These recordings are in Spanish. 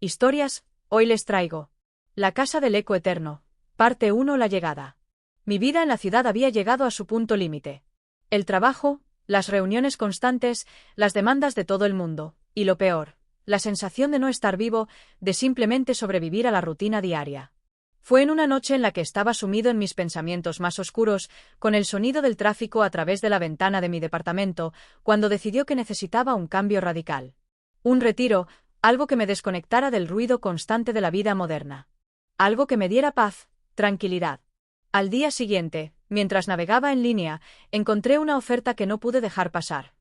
Historias, hoy les traigo. La casa del eco eterno. Parte 1. La llegada. Mi vida en la ciudad había llegado a su punto límite. El trabajo, las reuniones constantes, las demandas de todo el mundo, y lo peor, la sensación de no estar vivo, de simplemente sobrevivir a la rutina diaria. Fue en una noche en la que estaba sumido en mis pensamientos más oscuros, con el sonido del tráfico a través de la ventana de mi departamento, cuando decidió que necesitaba un cambio radical. Un retiro, algo que me desconectara del ruido constante de la vida moderna. Algo que me diera paz, tranquilidad. Al día siguiente, mientras navegaba en línea, encontré una oferta que no pude dejar pasar.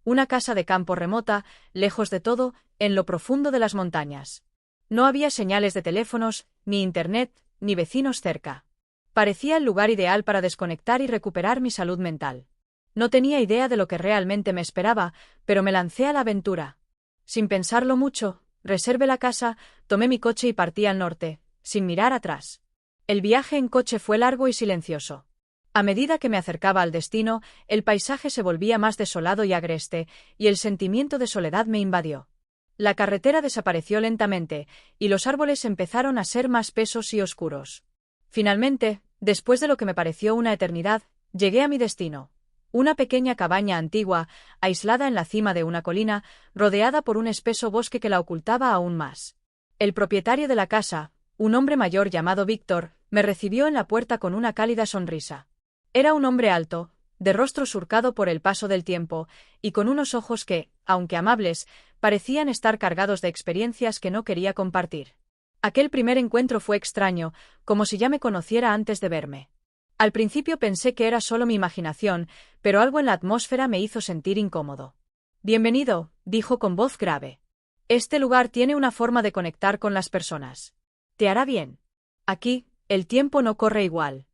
Una casa de campo remota, lejos de todo, en lo profundo de las montañas. No había señales de teléfonos, ni internet, ni vecinos cerca. Parecía el lugar ideal para desconectar y recuperar mi salud mental. No tenía idea de lo que realmente me esperaba, pero me lancé a la aventura. Sin pensarlo mucho, reservé la casa, tomé mi coche y partí al norte, sin mirar atrás. El viaje en coche fue largo y silencioso. A medida que me acercaba al destino, el paisaje se volvía más desolado y agreste, y el sentimiento de soledad me invadió. La carretera desapareció lentamente, y los árboles empezaron a ser más espesos y oscuros. Finalmente, después de lo que me pareció una eternidad, llegué a mi destino. Una pequeña cabaña antigua, aislada en la cima de una colina, rodeada por un espeso bosque que la ocultaba aún más. El propietario de la casa, un hombre mayor llamado Víctor, me recibió en la puerta con una cálida sonrisa. Era un hombre alto, de rostro surcado por el paso del tiempo, y con unos ojos que, aunque amables, parecían estar cargados de experiencias que no quería compartir. Aquel primer encuentro fue extraño, como si ya me conociera antes de verme. Al principio pensé que era solo mi imaginación, pero algo en la atmósfera me hizo sentir incómodo. «Bienvenido», dijo con voz grave. «Este lugar tiene una forma de conectar con las personas. Te hará bien. Aquí, el tiempo no corre igual».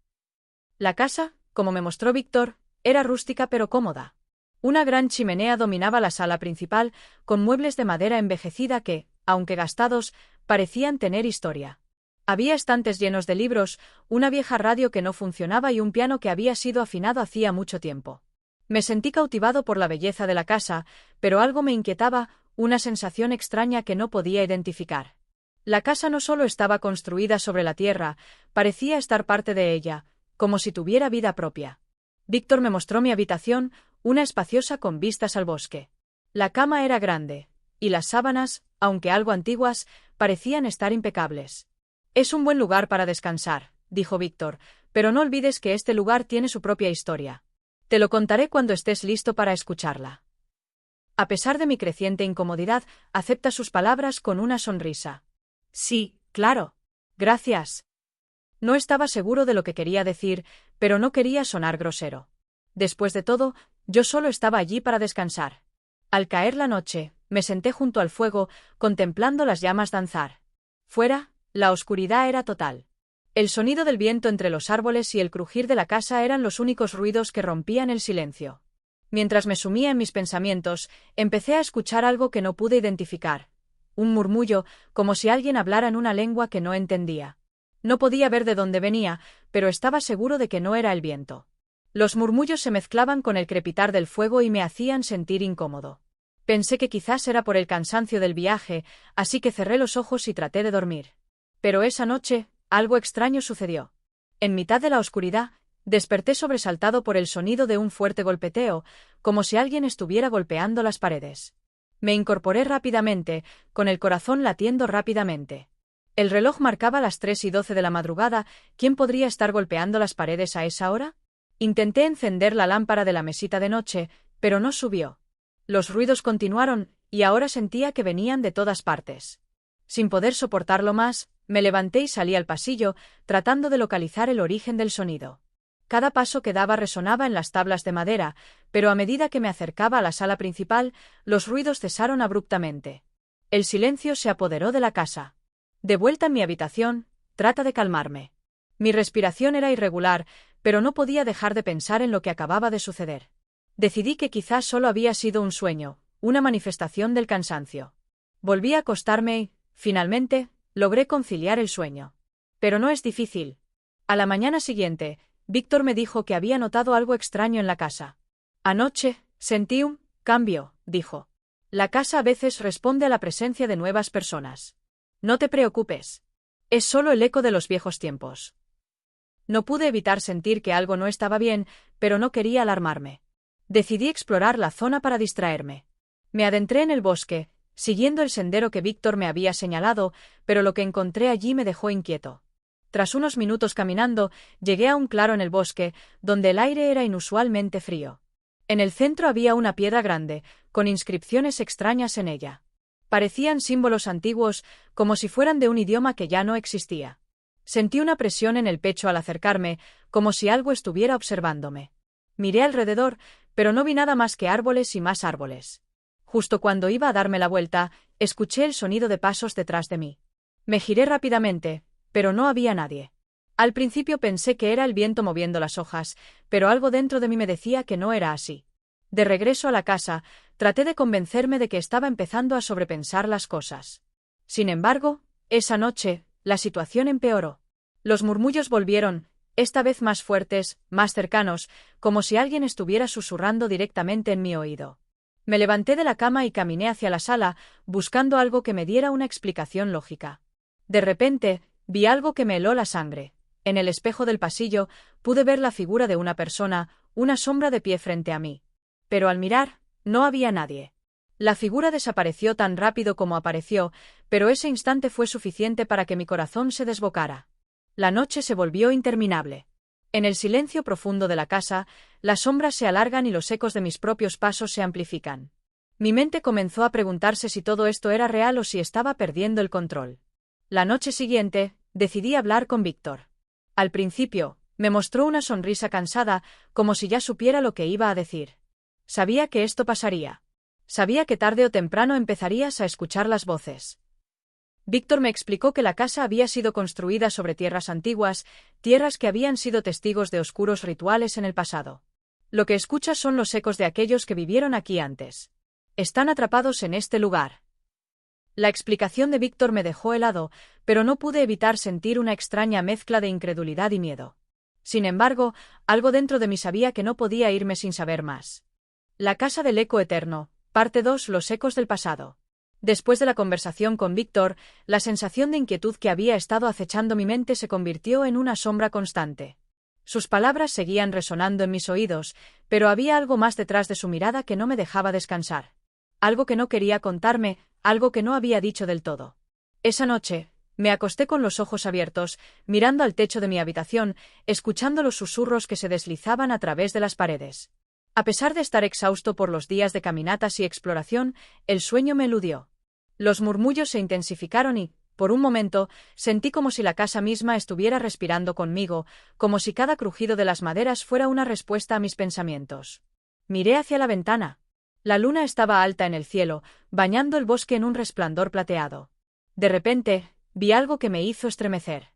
La casa, como me mostró Víctor, era rústica pero cómoda. Una gran chimenea dominaba la sala principal, con muebles de madera envejecida que, aunque gastados, parecían tener historia. Había estantes llenos de libros, una vieja radio que no funcionaba y un piano que había sido afinado hacía mucho tiempo. Me sentí cautivado por la belleza de la casa, pero algo me inquietaba, una sensación extraña que no podía identificar. La casa no solo estaba construida sobre la tierra, parecía estar parte de ella, como si tuviera vida propia. Víctor me mostró mi habitación, una espaciosa con vistas al bosque. La cama era grande, y las sábanas, aunque algo antiguas, parecían estar impecables. «Es un buen lugar para descansar», dijo Víctor, «pero no olvides que este lugar tiene su propia historia. Te lo contaré cuando estés listo para escucharla». A pesar de mi creciente incomodidad, acepta sus palabras con una sonrisa. «Sí, claro. Gracias». No estaba seguro de lo que quería decir, pero no quería sonar grosero. Después de todo, yo solo estaba allí para descansar. Al caer la noche, me senté junto al fuego, contemplando las llamas danzar. Fuera, la oscuridad era total. El sonido del viento entre los árboles y el crujir de la casa eran los únicos ruidos que rompían el silencio. Mientras me sumía en mis pensamientos, empecé a escuchar algo que no pude identificar. Un murmullo, como si alguien hablara en una lengua que no entendía. No podía ver de dónde venía, pero estaba seguro de que no era el viento. Los murmullos se mezclaban con el crepitar del fuego y me hacían sentir incómodo. Pensé que quizás era por el cansancio del viaje, así que cerré los ojos y traté de dormir. Pero esa noche, algo extraño sucedió. En mitad de la oscuridad, desperté sobresaltado por el sonido de un fuerte golpeteo, como si alguien estuviera golpeando las paredes. Me incorporé rápidamente, con el corazón latiendo rápidamente. El reloj marcaba las 3:12 de la madrugada. ¿Quién podría estar golpeando las paredes a esa hora? Intenté encender la lámpara de la mesita de noche, pero no subió. Los ruidos continuaron, y ahora sentía que venían de todas partes. Sin poder soportarlo más, me levanté y salí al pasillo, tratando de localizar el origen del sonido. Cada paso que daba resonaba en las tablas de madera, pero a medida que me acercaba a la sala principal, los ruidos cesaron abruptamente. El silencio se apoderó de la casa. De vuelta en mi habitación, trata de calmarme. Mi respiración era irregular, pero no podía dejar de pensar en lo que acababa de suceder. Decidí que quizás solo había sido un sueño, una manifestación del cansancio. Volví a acostarme y, finalmente, logré conciliar el sueño. Pero no es difícil. A la mañana siguiente, Víctor me dijo que había notado algo extraño en la casa. «Anoche, sentí un cambio», dijo. «La casa a veces responde a la presencia de nuevas personas. No te preocupes. Es solo el eco de los viejos tiempos. No pude evitar sentir que algo no estaba bien, pero no quería alarmarme. Decidí explorar la zona para distraerme. Me adentré en el bosque, siguiendo el sendero que Víctor me había señalado, pero lo que encontré allí me dejó inquieto. Tras unos minutos caminando, llegué a un claro en el bosque, donde el aire era inusualmente frío. En el centro había una piedra grande, con inscripciones extrañas en ella. Parecían símbolos antiguos, como si fueran de un idioma que ya no existía. Sentí una presión en el pecho al acercarme, como si algo estuviera observándome. Miré alrededor, pero no vi nada más que árboles y más árboles. Justo cuando iba a darme la vuelta, escuché el sonido de pasos detrás de mí. Me giré rápidamente, pero no había nadie. Al principio pensé que era el viento moviendo las hojas, pero algo dentro de mí me decía que no era así. De regreso a la casa, traté de convencerme de que estaba empezando a sobrepensar las cosas. Sin embargo, esa noche, la situación empeoró. Los murmullos volvieron, esta vez más fuertes, más cercanos, como si alguien estuviera susurrando directamente en mi oído. Me levanté de la cama y caminé hacia la sala, buscando algo que me diera una explicación lógica. De repente, vi algo que me heló la sangre. En el espejo del pasillo, pude ver la figura de una persona, una sombra de pie frente a mí. Pero al mirar, no había nadie. La figura desapareció tan rápido como apareció, pero ese instante fue suficiente para que mi corazón se desbocara. La noche se volvió interminable. En el silencio profundo de la casa, las sombras se alargan y los ecos de mis propios pasos se amplifican. Mi mente comenzó a preguntarse si todo esto era real o si estaba perdiendo el control. La noche siguiente, decidí hablar con Víctor. Al principio, me mostró una sonrisa cansada, como si ya supiera lo que iba a decir. Sabía que esto pasaría. Sabía que tarde o temprano empezarías a escuchar las voces. Víctor me explicó que la casa había sido construida sobre tierras antiguas, tierras que habían sido testigos de oscuros rituales en el pasado. Lo que escuchas son los ecos de aquellos que vivieron aquí antes. Están atrapados en este lugar. La explicación de Víctor me dejó helado, pero no pude evitar sentir una extraña mezcla de incredulidad y miedo. Sin embargo, algo dentro de mí sabía que no podía irme sin saber más. La casa del eco eterno, parte 2, los ecos del pasado. Después de la conversación con Víctor, la sensación de inquietud que había estado acechando mi mente se convirtió en una sombra constante. Sus palabras seguían resonando en mis oídos, pero había algo más detrás de su mirada que no me dejaba descansar. Algo que no quería contarme, algo que no había dicho del todo. Esa noche, me acosté con los ojos abiertos, mirando al techo de mi habitación, escuchando los susurros que se deslizaban a través de las paredes. A pesar de estar exhausto por los días de caminatas y exploración, el sueño me eludió. Los murmullos se intensificaron y, por un momento, sentí como si la casa misma estuviera respirando conmigo, como si cada crujido de las maderas fuera una respuesta a mis pensamientos. Miré hacia la ventana. La luna estaba alta en el cielo, bañando el bosque en un resplandor plateado. De repente, vi algo que me hizo estremecer.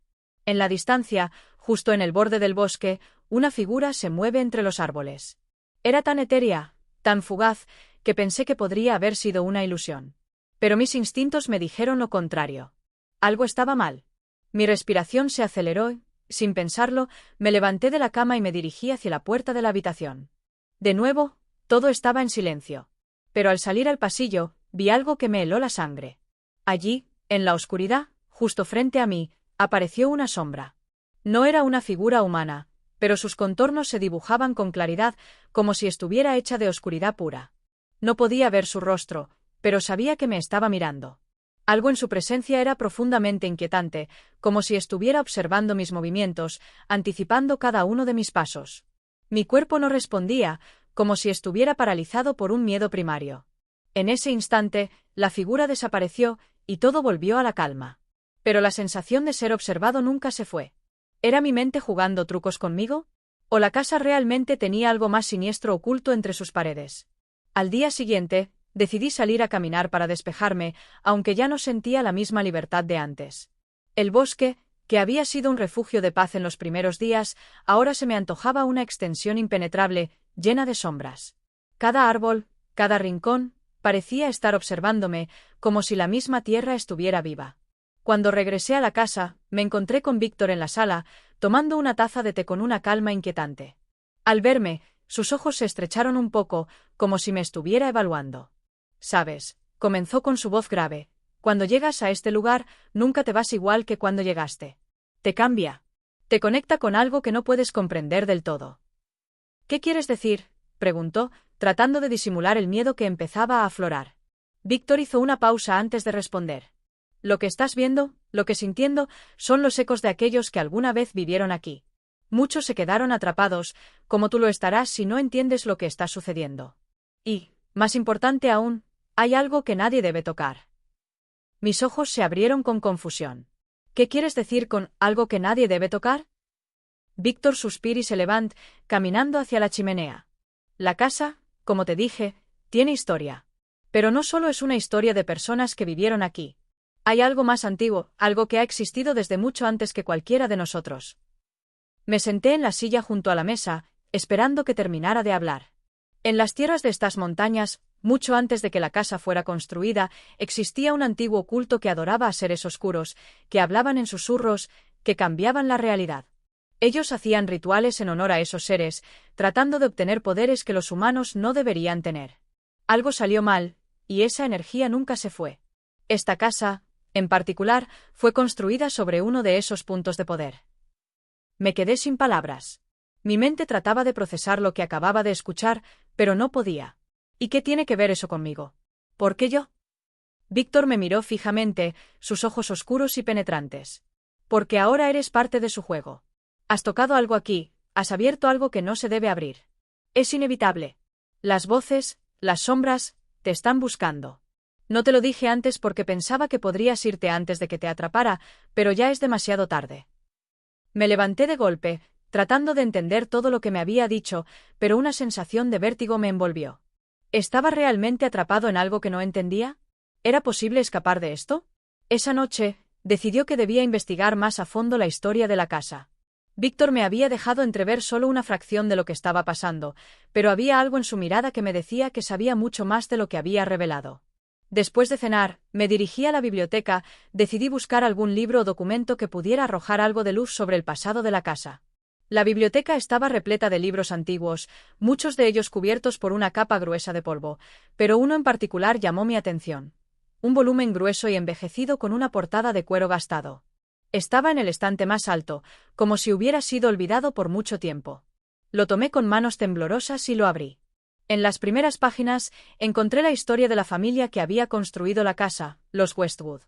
En la distancia, justo en el borde del bosque, una figura se mueve entre los árboles. Era tan etérea, tan fugaz, que pensé que podría haber sido una ilusión. Pero mis instintos me dijeron lo contrario. Algo estaba mal. Mi respiración se aceleró y, sin pensarlo, me levanté de la cama y me dirigí hacia la puerta de la habitación. De nuevo, todo estaba en silencio. Pero al salir al pasillo, vi algo que me heló la sangre. Allí, en la oscuridad, justo frente a mí, apareció una sombra. No era una figura humana, pero sus contornos se dibujaban con claridad, como si estuviera hecha de oscuridad pura. No podía ver su rostro, pero sabía que me estaba mirando. Algo en su presencia era profundamente inquietante, como si estuviera observando mis movimientos, anticipando cada uno de mis pasos. Mi cuerpo no respondía, como si estuviera paralizado por un miedo primario. En ese instante, la figura desapareció y todo volvió a la calma. Pero la sensación de ser observado nunca se fue. ¿Era mi mente jugando trucos conmigo? ¿O la casa realmente tenía algo más siniestro oculto entre sus paredes? Al día siguiente, decidí salir a caminar para despejarme, aunque ya no sentía la misma libertad de antes. El bosque, que había sido un refugio de paz en los primeros días, ahora se me antojaba una extensión impenetrable, llena de sombras. Cada árbol, cada rincón, parecía estar observándome, como si la misma tierra estuviera viva. Cuando regresé a la casa, me encontré con Víctor en la sala, tomando una taza de té con una calma inquietante. Al verme, sus ojos se estrecharon un poco, como si me estuviera evaluando. «Sabes», comenzó con su voz grave, Cuando llegas a este lugar, nunca te vas igual que cuando llegaste. Te cambia. Te conecta con algo que no puedes comprender del todo. ¿Qué quieres decir?, preguntó, tratando de disimular el miedo que empezaba a aflorar. Víctor hizo una pausa antes de responder. Lo que estás viendo, lo que sintiendo, son los ecos de aquellos que alguna vez vivieron aquí. Muchos se quedaron atrapados, como tú lo estarás si no entiendes lo que está sucediendo. Y, más importante aún, hay algo que nadie debe tocar. Mis ojos se abrieron con confusión. ¿Qué quieres decir con algo que nadie debe tocar? Víctor suspiró y se levantó, caminando hacia la chimenea. La casa, como te dije, tiene historia. Pero no solo es una historia de personas que vivieron aquí. Hay algo más antiguo, algo que ha existido desde mucho antes que cualquiera de nosotros. Me senté en la silla junto a la mesa, esperando que terminara de hablar. En las tierras de estas montañas, mucho antes de que la casa fuera construida, existía un antiguo culto que adoraba a seres oscuros, que hablaban en susurros, que cambiaban la realidad. Ellos hacían rituales en honor a esos seres, tratando de obtener poderes que los humanos no deberían tener. Algo salió mal, y esa energía nunca se fue. Esta casa, en particular, fue construida sobre uno de esos puntos de poder. Me quedé sin palabras. Mi mente trataba de procesar lo que acababa de escuchar, pero no podía. ¿Y qué tiene que ver eso conmigo? ¿Por qué yo? Víctor me miró fijamente, sus ojos oscuros y penetrantes. Porque ahora eres parte de su juego. Has tocado algo aquí, has abierto algo que no se debe abrir. Es inevitable. Las voces, las sombras, te están buscando. No te lo dije antes porque pensaba que podrías irte antes de que te atrapara, pero ya es demasiado tarde. Me levanté de golpe, tratando de entender todo lo que me había dicho, pero una sensación de vértigo me envolvió. ¿Estaba realmente atrapado en algo que no entendía? ¿Era posible escapar de esto? Esa noche, decidió que debía investigar más a fondo la historia de la casa. Víctor me había dejado entrever solo una fracción de lo que estaba pasando, pero había algo en su mirada que me decía que sabía mucho más de lo que había revelado. Después de cenar, me dirigí a la biblioteca, decidí buscar algún libro o documento que pudiera arrojar algo de luz sobre el pasado de la casa. La biblioteca estaba repleta de libros antiguos, muchos de ellos cubiertos por una capa gruesa de polvo, pero uno en particular llamó mi atención. Un volumen grueso y envejecido con una portada de cuero gastado. Estaba en el estante más alto, como si hubiera sido olvidado por mucho tiempo. Lo tomé con manos temblorosas y lo abrí. En las primeras páginas, encontré la historia de la familia que había construido la casa, los Westwood.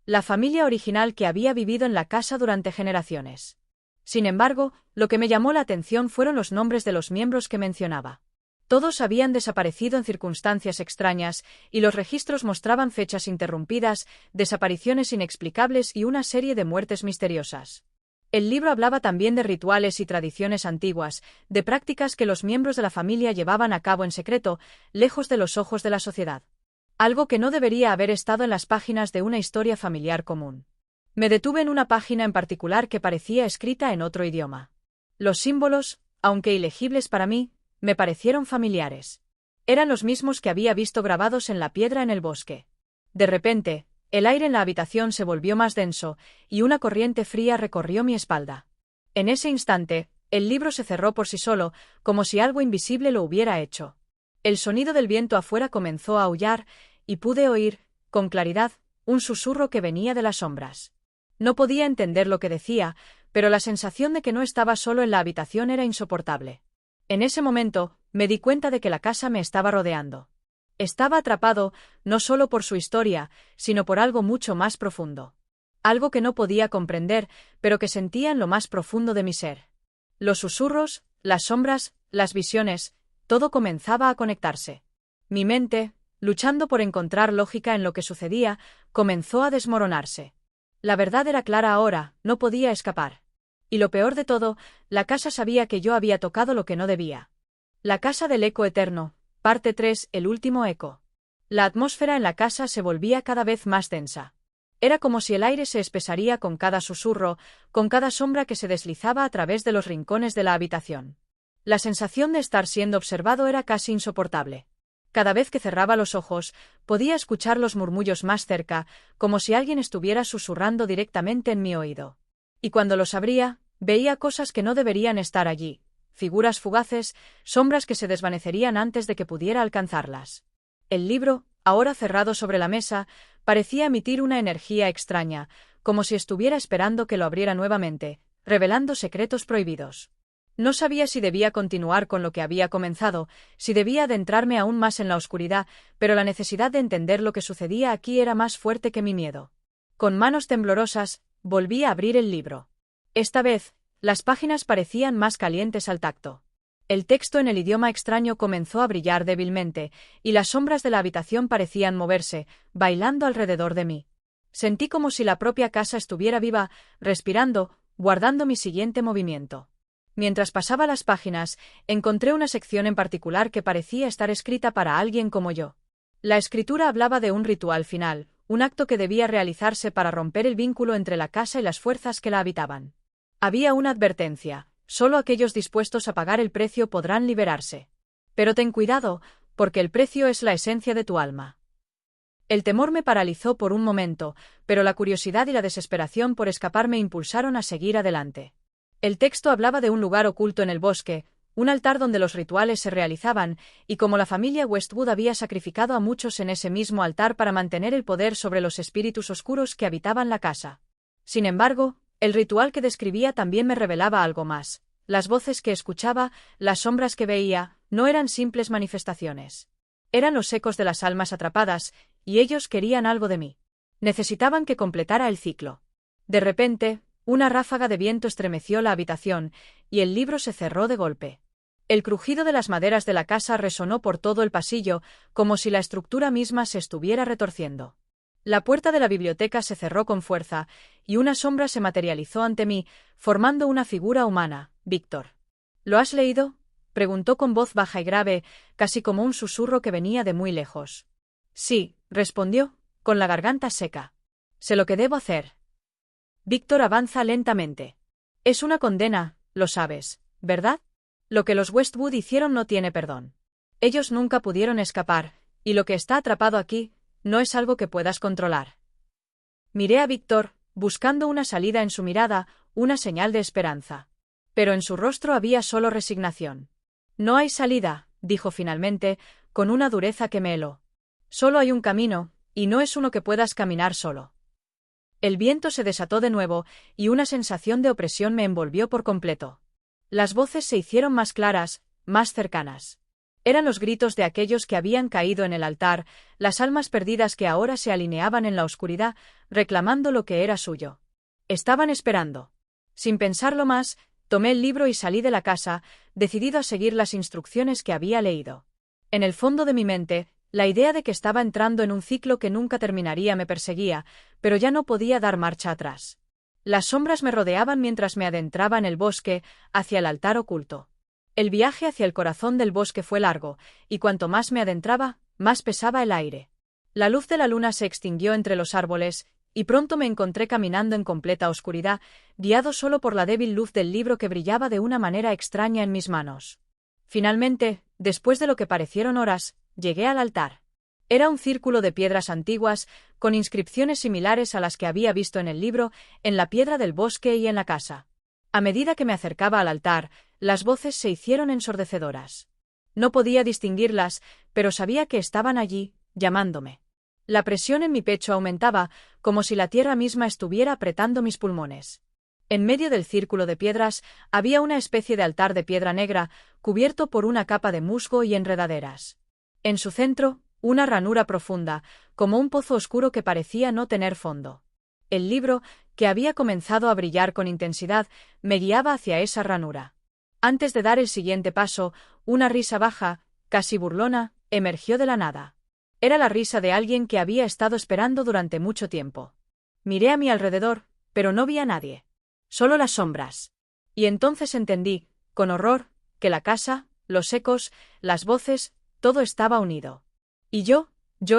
La familia original que había vivido en la casa durante generaciones. Sin embargo, lo que me llamó la atención fueron los nombres de los miembros que mencionaba. Todos habían desaparecido en circunstancias extrañas, y los registros mostraban fechas interrumpidas, desapariciones inexplicables y una serie de muertes misteriosas. El libro hablaba también de rituales y tradiciones antiguas, de prácticas que los miembros de la familia llevaban a cabo en secreto, lejos de los ojos de la sociedad. Algo que no debería haber estado en las páginas de una historia familiar común. Me detuve en una página en particular que parecía escrita en otro idioma. Los símbolos, aunque ilegibles para mí, me parecieron familiares. Eran los mismos que había visto grabados en la piedra en el bosque. De repente, el aire en la habitación se volvió más denso, y una corriente fría recorrió mi espalda. En ese instante, el libro se cerró por sí solo, como si algo invisible lo hubiera hecho. El sonido del viento afuera comenzó a aullar, y pude oír, con claridad, un susurro que venía de las sombras. No podía entender lo que decía, pero la sensación de que no estaba solo en la habitación era insoportable. En ese momento, me di cuenta de que la casa me estaba rodeando. Estaba atrapado, no solo por su historia, sino por algo mucho más profundo. Algo que no podía comprender, pero que sentía en lo más profundo de mi ser. Los susurros, las sombras, las visiones, todo comenzaba a conectarse. Mi mente, luchando por encontrar lógica en lo que sucedía, comenzó a desmoronarse. La verdad era clara ahora, no podía escapar. Y lo peor de todo, la casa sabía que yo había tocado lo que no debía. La casa del eco eterno, parte 3, el último eco. La atmósfera en la casa se volvía cada vez más densa. Era como si el aire se espesaría con cada susurro, con cada sombra que se deslizaba a través de los rincones de la habitación. La sensación de estar siendo observado era casi insoportable. Cada vez que cerraba los ojos, podía escuchar los murmullos más cerca, como si alguien estuviera susurrando directamente en mi oído. Y cuando los abría, veía cosas que no deberían estar allí, figuras fugaces, sombras que se desvanecerían antes de que pudiera alcanzarlas. El libro, ahora cerrado sobre la mesa, parecía emitir una energía extraña, como si estuviera esperando que lo abriera nuevamente, revelando secretos prohibidos. No sabía si debía continuar con lo que había comenzado, si debía adentrarme aún más en la oscuridad, pero la necesidad de entender lo que sucedía aquí era más fuerte que mi miedo. Con manos temblorosas, volví a abrir el libro. Esta vez, las páginas parecían más calientes al tacto. El texto en el idioma extraño comenzó a brillar débilmente, y las sombras de la habitación parecían moverse, bailando alrededor de mí. Sentí como si la propia casa estuviera viva, respirando, guardando mi siguiente movimiento. Mientras pasaba las páginas, encontré una sección en particular que parecía estar escrita para alguien como yo. La escritura hablaba de un ritual final, un acto que debía realizarse para romper el vínculo entre la casa y las fuerzas que la habitaban. Había una advertencia: solo aquellos dispuestos a pagar el precio podrán liberarse. Pero ten cuidado, porque el precio es la esencia de tu alma. El temor me paralizó por un momento, pero la curiosidad y la desesperación por escapar me impulsaron a seguir adelante. El texto hablaba de un lugar oculto en el bosque, un altar donde los rituales se realizaban, y como la familia Westwood había sacrificado a muchos en ese mismo altar para mantener el poder sobre los espíritus oscuros que habitaban la casa. Sin embargo, el ritual que describía también me revelaba algo más. Las voces que escuchaba, las sombras que veía, no eran simples manifestaciones. Eran los ecos de las almas atrapadas, y ellos querían algo de mí. Necesitaban que completara el ciclo. De repente, una ráfaga de viento estremeció la habitación, y el libro se cerró de golpe. El crujido de las maderas de la casa resonó por todo el pasillo, como si la estructura misma se estuviera retorciendo. La puerta de la biblioteca se cerró con fuerza, y una sombra se materializó ante mí, formando una figura humana. «Víctor. ¿Lo has leído?», preguntó con voz baja y grave, casi como un susurro que venía de muy lejos. «Sí», respondió, con la garganta seca. «Sé lo que debo hacer». Víctor avanza lentamente. «Es una condena, lo sabes, ¿verdad? Lo que los Westwood hicieron no tiene perdón. Ellos nunca pudieron escapar, y lo que está atrapado aquí no es algo que puedas controlar». Miré a Víctor, buscando una salida en su mirada, una señal de esperanza. Pero en su rostro había solo resignación. «No hay salida», dijo finalmente, con una dureza que me heló. «Solo hay un camino, y no es uno que puedas caminar solo». El viento se desató de nuevo, y una sensación de opresión me envolvió por completo. Las voces se hicieron más claras, más cercanas. Eran los gritos de aquellos que habían caído en el altar, las almas perdidas que ahora se alineaban en la oscuridad, reclamando lo que era suyo. Estaban esperando. Sin pensarlo más, tomé el libro y salí de la casa, decidido a seguir las instrucciones que había leído. En el fondo de mi mente, la idea de que estaba entrando en un ciclo que nunca terminaría me perseguía, pero ya no podía dar marcha atrás. Las sombras me rodeaban mientras me adentraba en el bosque, hacia el altar oculto. El viaje hacia el corazón del bosque fue largo, y cuanto más me adentraba, más pesaba el aire. La luz de la luna se extinguió entre los árboles, y pronto me encontré caminando en completa oscuridad, guiado solo por la débil luz del libro que brillaba de una manera extraña en mis manos. Finalmente, después de lo que parecieron horas, llegué al altar. Era un círculo de piedras antiguas, con inscripciones similares a las que había visto en el libro, en la piedra del bosque y en la casa. A medida que me acercaba al altar, las voces se hicieron ensordecedoras. No podía distinguirlas, pero sabía que estaban allí, llamándome. La presión en mi pecho aumentaba, como si la tierra misma estuviera apretando mis pulmones. En medio del círculo de piedras había una especie de altar de piedra negra, cubierto por una capa de musgo y enredaderas. En su centro, una ranura profunda, como un pozo oscuro que parecía no tener fondo. El libro, que había comenzado a brillar con intensidad, me guiaba hacia esa ranura. Antes de dar el siguiente paso, una risa baja, casi burlona, emergió de la nada. Era la risa de alguien que había estado esperando durante mucho tiempo. Miré a mi alrededor, pero no vi a nadie. Solo las sombras. Y entonces entendí, con horror, que la casa, los ecos, las voces, todo estaba unido. Y yo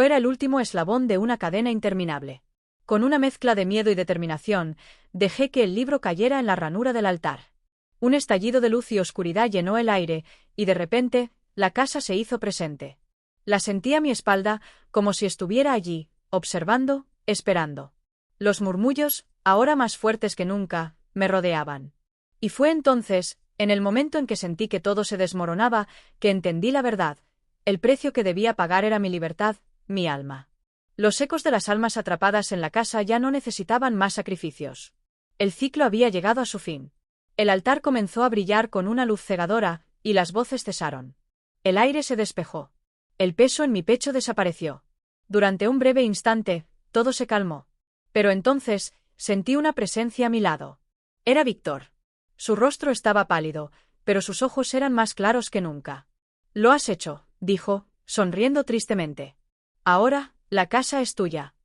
era el último eslabón de una cadena interminable. Con una mezcla de miedo y determinación, dejé que el libro cayera en la ranura del altar. Un estallido de luz y oscuridad llenó el aire, y de repente, la casa se hizo presente. La sentí a mi espalda, como si estuviera allí, observando, esperando. Los murmullos, ahora más fuertes que nunca, me rodeaban. Y fue entonces, en el momento en que sentí que todo se desmoronaba, que entendí la verdad. El precio que debía pagar era mi libertad, mi alma. Los ecos de las almas atrapadas en la casa ya no necesitaban más sacrificios. El ciclo había llegado a su fin. El altar comenzó a brillar con una luz cegadora, y las voces cesaron. El aire se despejó. El peso en mi pecho desapareció. Durante un breve instante, todo se calmó. Pero entonces, sentí una presencia a mi lado. Era Víctor. Su rostro estaba pálido, pero sus ojos eran más claros que nunca. «Lo has hecho», dijo, sonriendo tristemente. «Ahora, la casa es tuya».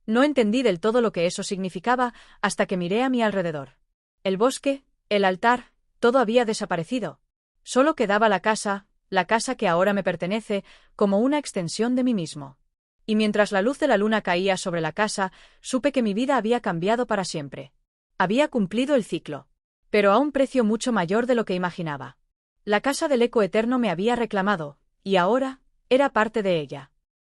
No entendí del todo lo que eso significaba hasta que miré a mi alrededor. El bosque, el altar, todo había desaparecido. Solo quedaba la casa que ahora me pertenece, como una extensión de mí mismo. Y mientras la luz de la luna caía sobre la casa, supe que mi vida había cambiado para siempre. Había cumplido el ciclo. Pero a un precio mucho mayor de lo que imaginaba. La casa del eco eterno me había reclamado, y ahora, era parte de ella.